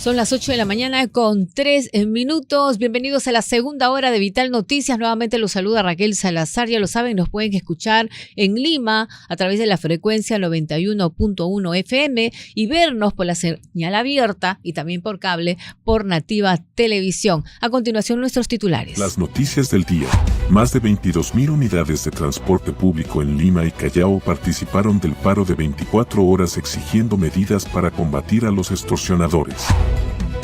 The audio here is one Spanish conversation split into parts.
Son las 8 de la mañana con 3 minutos. Bienvenidos a la segunda hora de Vital Noticias. Nuevamente los saluda Raquel Salazar. Ya lo saben, nos pueden escuchar en Lima a través de la frecuencia 91.1 FM y vernos por la señal abierta y también por cable por Nativa Televisión. A continuación, nuestros titulares. Las noticias del día. Más de 22.000 unidades de transporte público en Lima y Callao participaron del paro de 24 horas exigiendo medidas para combatir a los extorsionadores.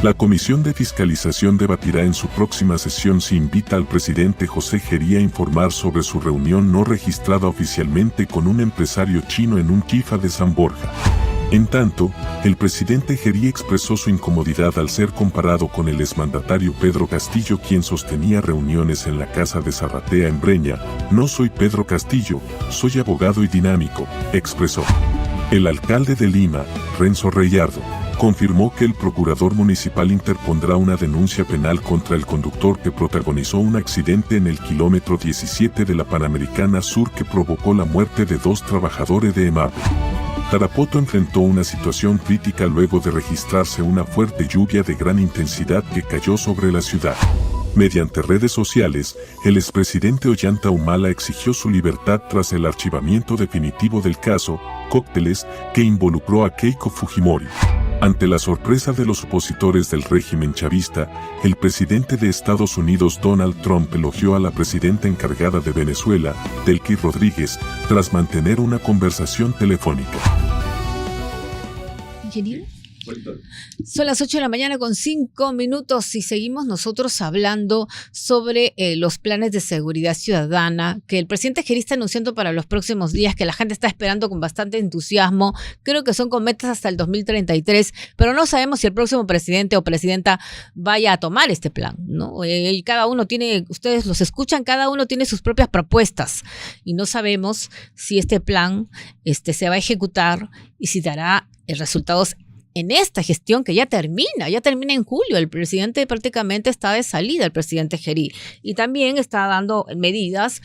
La Comisión de Fiscalización debatirá en su próxima sesión si invita al presidente José Gerí a informar sobre su reunión no registrada oficialmente con un empresario chino en un kifa de San Borja. En tanto, el presidente Gerí expresó su incomodidad al ser comparado con el exmandatario Pedro Castillo, quien sostenía reuniones en la casa de Zarratea en Breña. No soy Pedro Castillo, soy abogado y dinámico, expresó. El alcalde de Lima, Renzo Reyardo, confirmó que el procurador municipal interpondrá una denuncia penal contra el conductor que protagonizó un accidente en el kilómetro 17 de la Panamericana Sur que provocó la muerte de 2 trabajadores de EMAPE. Tarapoto enfrentó una situación crítica luego de registrarse una fuerte lluvia de gran intensidad que cayó sobre la ciudad. Mediante redes sociales, el expresidente Ollanta Humala exigió su libertad tras el archivamiento definitivo del caso Cócteles que involucró a Keiko Fujimori. Ante la sorpresa de los opositores del régimen chavista, el presidente de Estados Unidos Donald Trump elogió a la presidenta encargada de Venezuela, Delcy Rodríguez, tras mantener una conversación telefónica. ¿Ingeniero? Son las 8 de la mañana con 5 minutos y seguimos nosotros hablando sobre los planes de seguridad ciudadana que el presidente Gerí está anunciando para los próximos días, que la gente está esperando con bastante entusiasmo. Creo que son con metas hasta el 2033, pero no sabemos si el próximo presidente o presidenta vaya a tomar este plan, ¿no? Y cada uno tiene, ustedes los escuchan, cada uno tiene sus propias propuestas y no sabemos si este plan se va a ejecutar y si dará resultados en esta gestión que ya termina en julio. El presidente prácticamente está de salida, el presidente Gerí, y también está dando medidas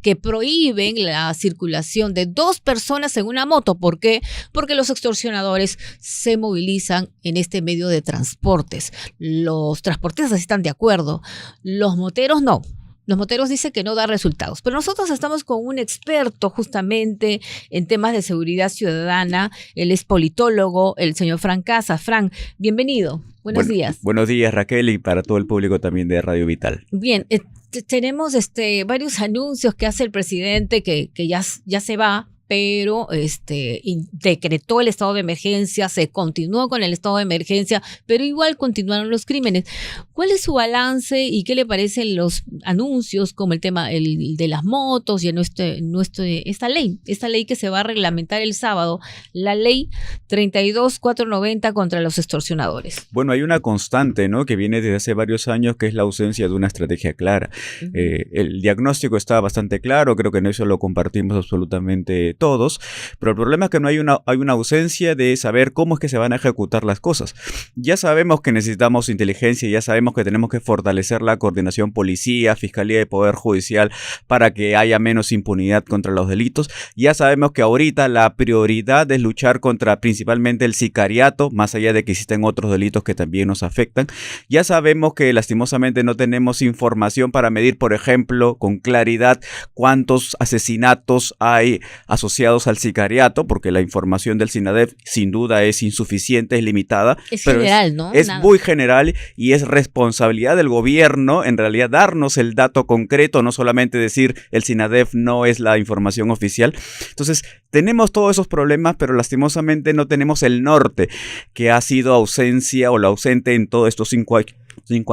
que prohíben la circulación de 2 personas en una moto. ¿Por qué? Porque los extorsionadores se movilizan en este medio de transportes. Los transportistas están de acuerdo, los moteros no. Los moteros dicen que no da resultados, pero nosotros estamos con un experto justamente en temas de seguridad ciudadana. Él es politólogo, el señor Fran Casas. Fran, bienvenido. Buenos días. Buenos días, Raquel, y para todo el público también de Radio Vital. Bien, tenemos varios anuncios que hace el presidente que ya se va, pero decretó el estado de emergencia, se continuó con el estado de emergencia, pero igual continuaron los crímenes. ¿Cuál es su balance y qué le parecen los anuncios como el tema de las motos y esta ley que se va a reglamentar el sábado, la ley 32490 contra los extorsionadores? Bueno, hay una constante, ¿no?, que viene desde hace varios años, que es la ausencia de una estrategia clara. Uh-huh. El diagnóstico está bastante claro, creo que en eso lo compartimos absolutamente todos, pero el problema es que no hay una ausencia de saber cómo es que se van a ejecutar las cosas. Ya sabemos que necesitamos inteligencia, ya sabemos que tenemos que fortalecer la coordinación policía, fiscalía y poder judicial para que haya menos impunidad contra los delitos. Ya sabemos que ahorita la prioridad es luchar contra principalmente el sicariato, más allá de que existen otros delitos que también nos afectan. Ya sabemos que lastimosamente no tenemos información para medir, por ejemplo, con claridad cuántos asesinatos hay asociados al sicariato, porque la información del SINADEF sin duda es insuficiente, es limitada. Es general, ¿no? Es muy general y es responsabilidad del gobierno en realidad darnos el dato concreto, no solamente decir el SINADEF no es la información oficial. Entonces, tenemos todos esos problemas, pero lastimosamente no tenemos el norte, que ha sido ausencia o la ausente en todos estos 5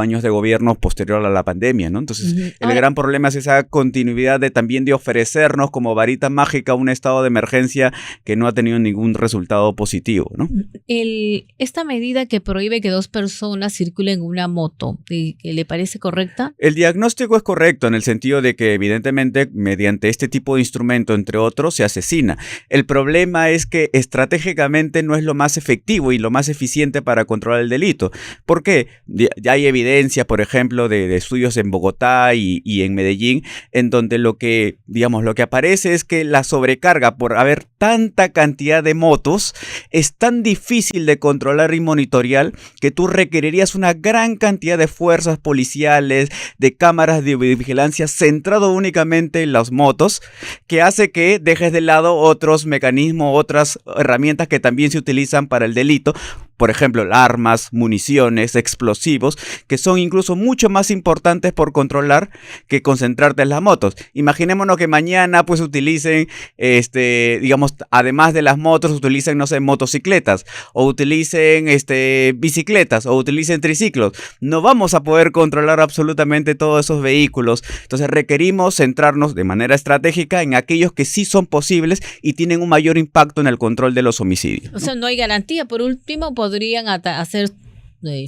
años de gobierno posterior a la pandemia, ¿no? Entonces, el gran problema es esa continuidad también de ofrecernos como varita mágica un estado de emergencia que no ha tenido ningún resultado positivo, ¿no? Esta medida que prohíbe que 2 personas circulen en una moto, ¿le parece correcta? El diagnóstico es correcto en el sentido de que evidentemente mediante este tipo de instrumento, entre otros, se asesina. El problema es que estratégicamente no es lo más efectivo y lo más eficiente para controlar el delito. ¿Por qué? Ya hay evidencia, por ejemplo, de estudios en Bogotá y en Medellín, en donde lo que aparece es que la sobrecarga por haber tanta cantidad de motos es tan difícil de controlar y monitorear que tú requerirías una gran cantidad de fuerzas policiales, de cámaras de vigilancia centrado únicamente en las motos, que hace que dejes de lado otros mecanismos, otras herramientas que también se utilizan para el delito. Por ejemplo, armas, municiones, explosivos, que son incluso mucho más importantes por controlar que concentrarte en las motos. Imaginémonos que mañana pues utilicen, digamos, además de las motos, utilicen, no sé, motocicletas, o utilicen bicicletas, o utilicen triciclos. No vamos a poder controlar absolutamente todos esos vehículos. Entonces requerimos centrarnos de manera estratégica en aquellos que sí son posibles y tienen un mayor impacto en el control de los homicidios, ¿no? O sea, no hay garantía. Por último, podrían hacer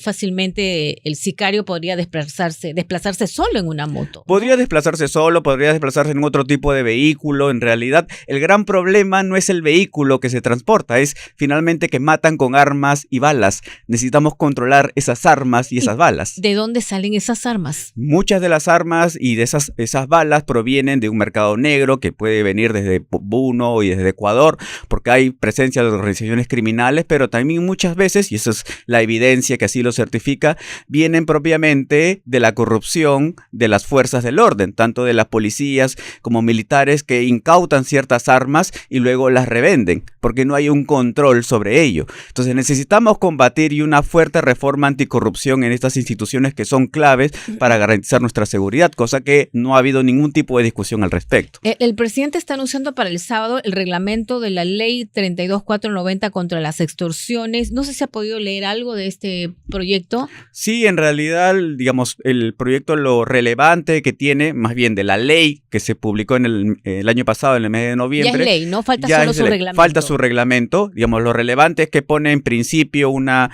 fácilmente, el sicario podría desplazarse solo en una moto, ¿no? Podría desplazarse solo, podría desplazarse en otro tipo de vehículo. En realidad, el gran problema no es el vehículo que se transporta, es finalmente que matan con armas y balas. Necesitamos controlar esas armas y esas balas. ¿De dónde salen esas armas? Muchas de las armas y de esas balas provienen de un mercado negro que puede venir desde Puno y desde Ecuador, porque hay presencia de organizaciones criminales, pero también muchas veces, y esa es la evidencia que así lo certifica, vienen propiamente de la corrupción de las fuerzas del orden, tanto de las policías como militares, que incautan ciertas armas y luego las revenden, porque no hay un control sobre ello. Entonces necesitamos combatir y una fuerte reforma anticorrupción en estas instituciones que son claves para garantizar nuestra seguridad, cosa que no ha habido ningún tipo de discusión al respecto. El presidente está anunciando para el sábado el reglamento de la ley 32490 contra las extorsiones. No sé si ha podido leer algo de este proyecto. Sí, en realidad, digamos, el proyecto, lo relevante que tiene, más bien de la ley que se publicó en el año pasado, en el mes de noviembre. Ya es ley, ¿no? Falta solo su reglamento. Falta su reglamento. Digamos, lo relevante es que pone en principio una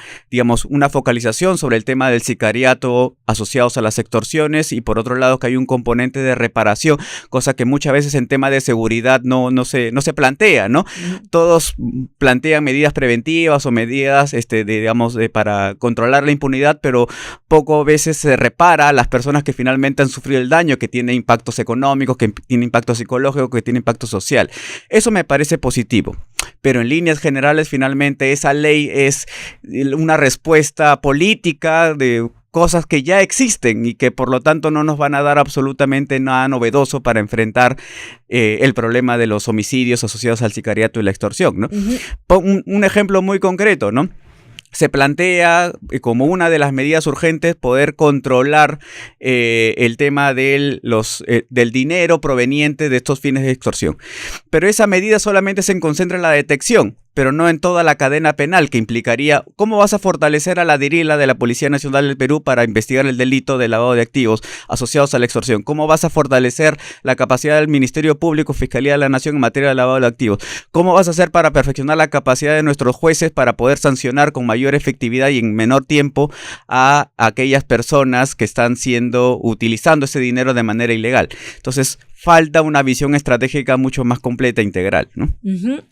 focalización sobre el tema del sicariato asociados a las extorsiones, y por otro lado que hay un componente de reparación, cosa que muchas veces en tema de seguridad no se plantea, ¿no? Todos plantean medidas preventivas o medidas para controlar la impunidad, pero poco veces se repara a las personas que finalmente han sufrido el daño, que tiene impactos económicos, que tiene impacto psicológico, que tiene impacto social. Eso me parece positivo, pero en líneas generales finalmente esa ley es una respuesta política de cosas que ya existen y que por lo tanto no nos van a dar absolutamente nada novedoso para enfrentar el problema de los homicidios asociados al sicariato y la extorsión, ¿no? Un ejemplo muy concreto, ¿no? Se plantea como una de las medidas urgentes poder controlar el tema del dinero proveniente de estos fines de extorsión. Pero esa medida solamente se concentra en la detección, pero no en toda la cadena penal, que implicaría cómo vas a fortalecer a la DIRILA de la Policía Nacional del Perú para investigar el delito de lavado de activos asociados a la extorsión, cómo vas a fortalecer la capacidad del Ministerio Público, Fiscalía de la Nación en materia de lavado de activos, cómo vas a hacer para perfeccionar la capacidad de nuestros jueces para poder sancionar con mayor efectividad y en menor tiempo a aquellas personas que están utilizando ese dinero de manera ilegal. Entonces, falta una visión estratégica mucho más completa e integral, ¿no?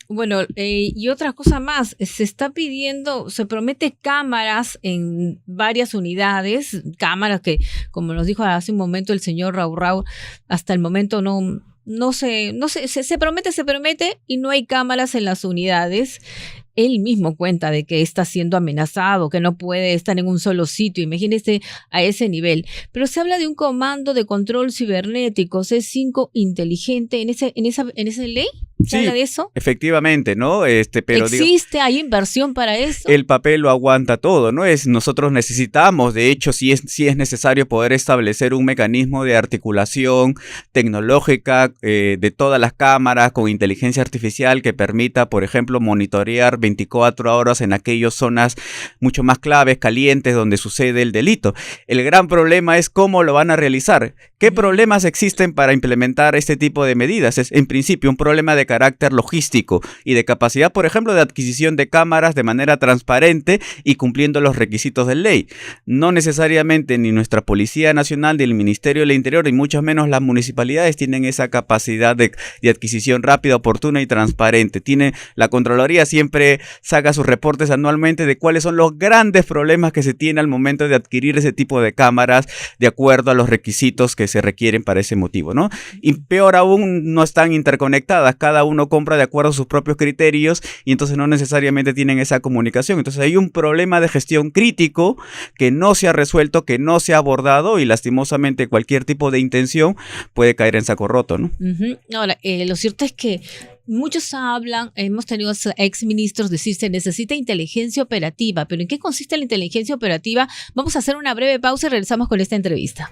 Bueno, y otra cosa más, se promete cámaras en varias unidades, cámaras que, como nos dijo hace un momento el señor Raúl, hasta el momento se promete y no hay cámaras en las unidades. Él mismo cuenta de que está siendo amenazado, que no puede estar en un solo sitio, imagínese a ese nivel. Pero se habla de un comando de control cibernético, C5 inteligente, en esa ley. ¿Se habla de eso? Efectivamente, ¿no? Pero ¿existe? ¿Hay inversión para eso? El papel lo aguanta todo, ¿no? Nosotros necesitamos, de hecho, sí es necesario poder establecer un mecanismo de articulación tecnológica de todas las cámaras con inteligencia artificial que permita, por ejemplo, monitorear 24 horas en aquellas zonas mucho más claves, calientes, donde sucede el delito. El gran problema es cómo lo van a realizar. ¿Qué problemas existen para implementar este tipo de medidas? Es, en principio, un problema de carácter logístico y de capacidad, por ejemplo, de adquisición de cámaras de manera transparente y cumpliendo los requisitos de ley. No necesariamente ni nuestra Policía Nacional, ni el Ministerio del Interior, y mucho menos las municipalidades tienen esa capacidad de adquisición rápida, oportuna y transparente. La Contraloría siempre saca sus reportes anualmente de cuáles son los grandes problemas que se tienen al momento de adquirir ese tipo de cámaras de acuerdo a los requisitos que se requieren para ese motivo, ¿no? Y peor aún, no están interconectadas, cada uno compra de acuerdo a sus propios criterios y entonces no necesariamente tienen esa comunicación. Entonces hay un problema de gestión crítico que no se ha resuelto, que no se ha abordado y lastimosamente cualquier tipo de intención puede caer en saco roto, ¿no? Ahora, lo cierto es que muchos hablan, hemos tenido exministros decir se necesita inteligencia operativa, pero ¿en qué consiste la inteligencia operativa? Vamos a hacer una breve pausa y regresamos con esta entrevista.